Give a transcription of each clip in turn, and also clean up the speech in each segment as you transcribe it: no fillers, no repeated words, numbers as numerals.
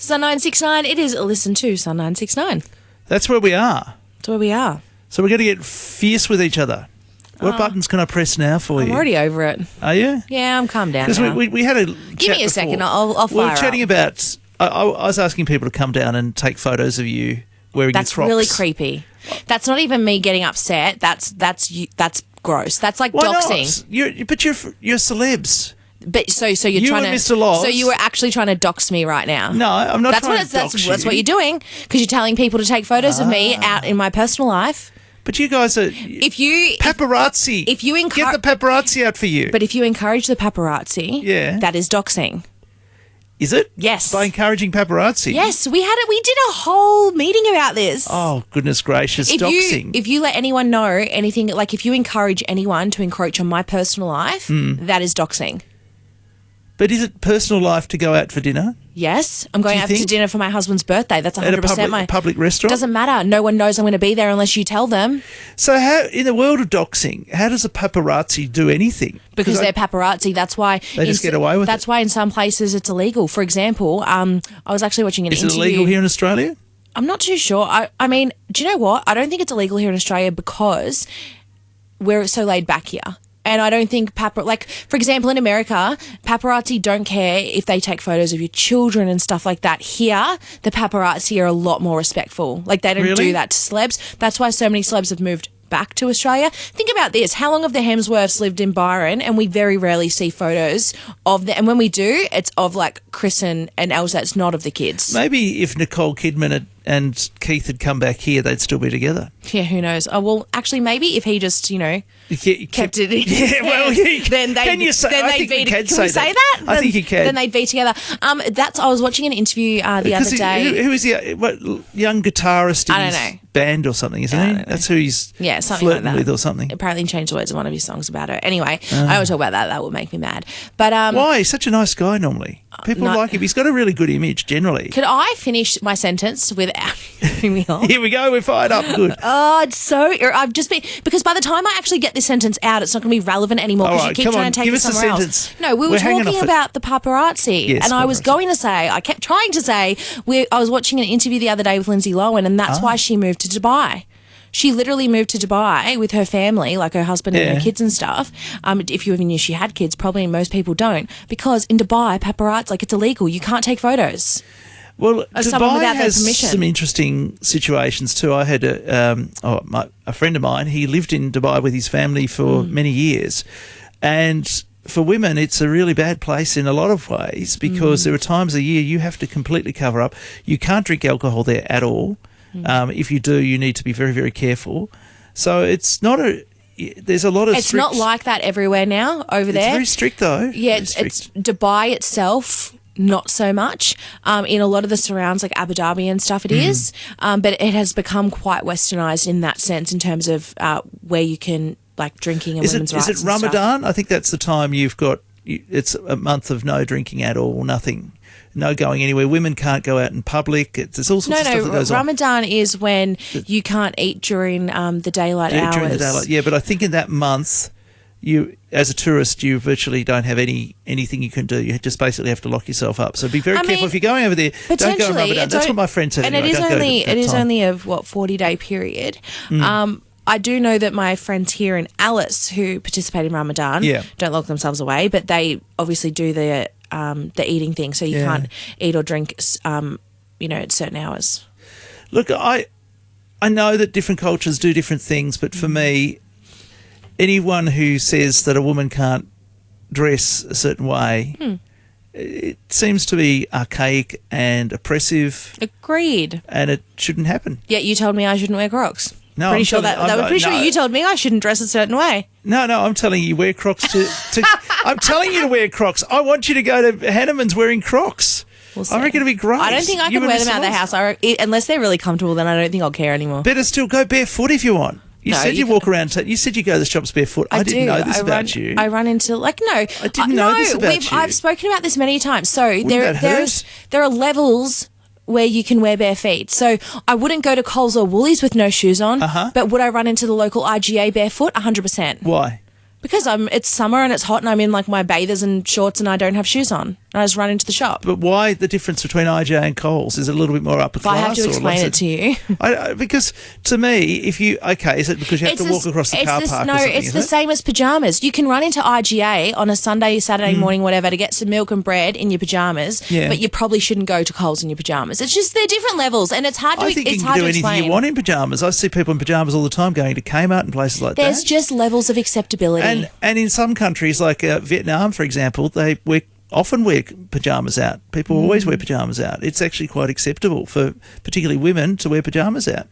Sun 969, it is Listen to Sun 969. That's where we are. That's where we are. So we're going to get fierce with each other. What buttons can I press now for you? I'm already over it. Are you? Yeah, I'm calmed down Because now. we had a Give me a second, I'll fire We were chatting up. about... I was asking people to come down and take photos of you wearing That's your Crocs. really creepy. That's not even me getting upset. That's gross. That's like Why doxing. not? But you're celebs. But so you're You trying and to Mr. Loz. So you were actually trying to dox me right now. No, I'm not trying to dox that's what you. you're doing, because you're telling people to take photos of me out in my personal life. But you guys are... Paparazzi. If you Get the paparazzi out for you. But if you encourage the paparazzi, that is doxing. Is it? Yes. By encouraging paparazzi? Yes, we did a whole meeting about this. Oh, goodness gracious, doxing. If you let anyone know anything, like if you encourage anyone to encroach on my personal life, that is doxing. But is it personal life to go out for dinner? Yes, I'm going out to dinner for my husband's birthday. That's 100% at a public restaurant? Doesn't matter. No one knows I'm going to be there unless you tell them. So how, in the world of doxing, how does a paparazzi do anything? Because they're paparazzi. That's why they just get away with it. That's why in some places it's illegal. For example, I was actually watching an interview. Is it illegal here in Australia? I'm not too sure. I mean, do you know what? I don't think it's illegal here in Australia because we're so laid back here. And I don't think for example, in America, paparazzi don't care if they take photos of your children and stuff like that. Here, the paparazzi are a lot more respectful. Like, they don't do that to celebs. That's why so many celebs have moved back to Australia. Think about this. How long have the Hemsworths lived in Byron? And we very rarely see photos of them. And when we do, it's of like Chris and Elsa. It's not of the kids. Maybe if Nicole Kidman and Keith had come back here, they'd still be together. Yeah, who knows? Oh, well, actually, maybe if he just, kept it in. Yeah, well, then they can you say, then I they'd think be you can can say we say that? that? I think you can. Then they'd be together. I was watching an interview the other day. Who is he? What young guitarist in I don't his know. band or something, isn't he? That's who he's something flirting like that. with or something. Apparently changed the words of one of his songs about her. Anyway, I don't talk about that. That would make me mad. But why? He's such a nice guy normally. People like him. He's got a really good image generally. Could I finish my sentence without cutting me off? Here we go. We're fired up. Good. Oh, it's so... I've just been... Because by the time I actually get this sentence out, it's not going to be relevant anymore because you keep trying to take it somewhere else. No, we were talking about the paparazzi. Yes, and I was going to say... I kept trying to say... I was watching an interview the other day with Lindsay Lohan, and that's why she moved to Dubai. She literally moved to Dubai with her family, like her husband and her kids and stuff. If you even knew she had kids, probably most people don't. Because in Dubai, paparazzi, it's illegal. You can't take photos. Well, someone Dubai without their has permission. some interesting situations too. I had a friend of mine. He lived in Dubai with his family for many years, and for women, it's a really bad place in a lot of ways because there are times a year you have to completely cover up. You can't drink alcohol there at all. If you do, you need to be very, very careful. So it's not there's a lot of It's not like that everywhere now over there. It's very strict though. Yeah, it's Dubai itself, not so much. In a lot of the surrounds, like Abu Dhabi and stuff, it is. But it has become quite westernised in that sense in terms of where you can, like, drinking and women's rights. Is it Ramadan? I think that's the time you've got... It's a month of no drinking at all, nothing. No going anywhere. Women can't go out in public. There's all sorts of stuff that goes on. Ramadan is when you can't eat during the daylight hours. During the daylight, yeah. But I think in that month, you, as a tourist, you virtually don't have anything you can do. You just basically have to lock yourself up. So be very careful if you're going over there. Don't go on Ramadan. That's what my friend said. And it is only a 40-day period. I do know that my friends here in Alice who participate in Ramadan don't lock themselves away, but they obviously do the eating thing, so you can't eat or drink, at certain hours. Look, I know that different cultures do different things, but for me, anyone who says that a woman can't dress a certain way, it seems to be archaic and oppressive. Agreed. And it shouldn't happen. Yeah, you told me I shouldn't wear Crocs. No, pretty sure you told me I shouldn't dress a certain way. No, I'm telling you, wear Crocs to I'm telling you to wear Crocs. I want you to go to Hanneman's wearing Crocs. I reckon it'd be great. I don't think I can wear them out of the house. Unless they're really comfortable, then I don't think I'll care anymore. Better still, go barefoot if you want. You said you walk around. You said you go to the shops barefoot. I didn't know this about you. I run into I didn't know this about you. I've spoken about this many times. So there are levels where you can wear bare feet. So I wouldn't go to Coles or Woolies with no shoes on, but would I run into the local IGA barefoot? 100%. Why? Because it's summer and it's hot and I'm in like my bathers and shorts and I don't have shoes on. and I just run into the shop. But why the difference between IGA and Coles? Is it a little bit more upper class? I have to explain it to you. Because to me, is it because you have to walk across the car park? No, it's the same as pajamas. You can run into IGA on a Sunday, Saturday morning, whatever, to get some milk and bread in your pajamas, but you probably shouldn't go to Coles in your pajamas. It's just they're different levels, and it's hard to explain. I think you can do anything you want in pajamas. I see people in pajamas all the time going to Kmart and places like that. There's just levels of acceptability. And in some countries, like Vietnam, for example, they often wear pyjamas out. People always wear pyjamas out. It's actually quite acceptable for particularly women to wear pyjamas out.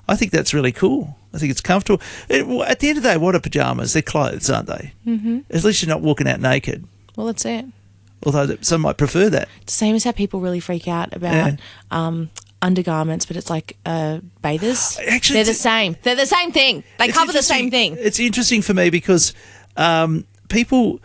I think that's really cool. I think it's comfortable. At the end of the day, what are pyjamas? They're clothes, aren't they? Mm-hmm. At least you're not walking out naked. Well, that's it. Although some might prefer that. It's the same as how people really freak out about undergarments, but it's like bathers. Actually, they're the same. They're the same thing. They cover the same thing. It's interesting for me because some people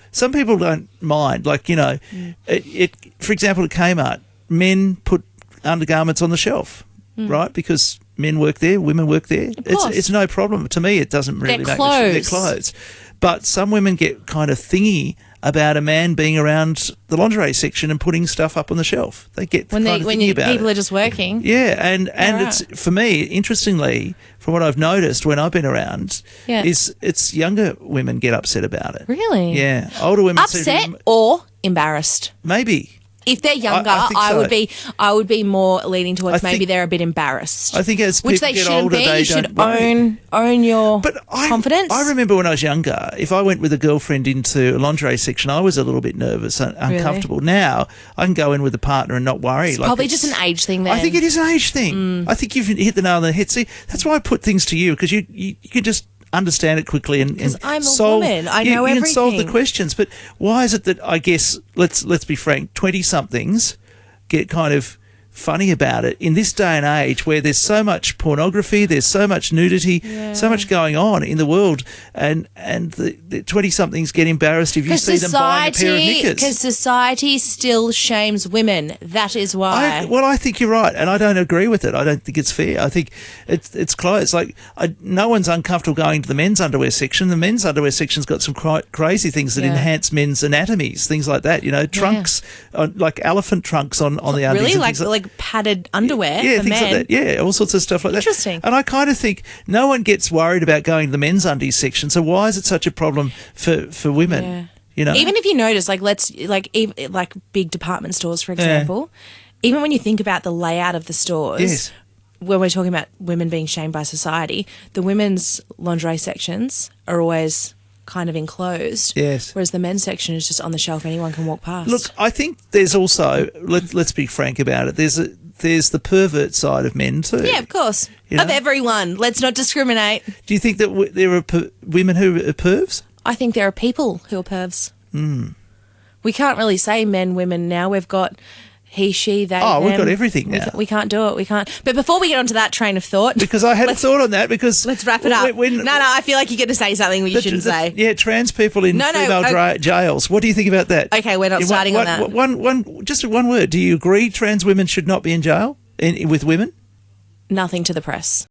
don't mind. Like, for example, at Kmart, men put undergarments on the shelf, right? Because men work there, women work there. It's no problem. To me, it doesn't really make they're clothes. But some women get kind of thingy about a man being around the lingerie section and putting stuff up on the shelf. They get when people are just working. Yeah, and it's for me, interestingly, from what I've noticed when I've been around, is it's younger women get upset about it. Really? Yeah, older women upset or embarrassed. Maybe. If they're younger, I would be more leaning towards maybe they're a bit embarrassed. I think as people get older, you should own your confidence. I remember when I was younger, if I went with a girlfriend into a lingerie section, I was a little bit nervous and uncomfortable. Really? Now I can go in with a partner and not worry. It's probably just an age thing then. I think it is an age thing. I think you've hit the nail on the head. See, that's why I put things to you, because you can just understand it quickly and I'm solve, a woman. I know everything. You can solve the questions. But why is it that, I guess, let's be frank, 20-somethings get kind of funny about it in this day and age where there's so much pornography, there's so much nudity, so much going on in the world, and the 20-somethings get embarrassed if you see them buying a pair of knickers. Because society still shames women. That is why. I think you're right, and I don't agree with it. I don't think it's fair. I think it's close. Like, no one's uncomfortable going to the men's underwear section. The men's underwear section's got some crazy things that enhance men's anatomies, things like that. Trunks, like elephant trunks on the undies. Really? Like padded underwear for things men. like that. Yeah, all sorts of stuff like that. Interesting. And I kind of think no one gets worried about going to the men's undies section, so why is it such a problem for women? Yeah. Even if you notice, like big department stores, for example, even when you think about the layout of the stores, when we're talking about women being shamed by society, the women's lingerie sections are always kind of enclosed, whereas the men's section is just on the shelf, anyone can walk past. Look, I think there's also, let's be frank about it, there's the pervert side of men too. Yeah, of course. Of everyone. Let's not discriminate. Do you think that there are women who are pervs? I think there are people who are pervs. We can't really say men, women now. We've got he, she, they, them. We've got everything now. We can't do it. We can't. But before we get onto that train of thought, because I had a thought on that. Because let's wrap it up. No, I feel like you're going to say something you shouldn't say. Yeah, trans people in female jails. What do you think about that? Okay, we're not starting on that. Just one word. Do you agree trans women should not be in jail with women? Nothing to the press.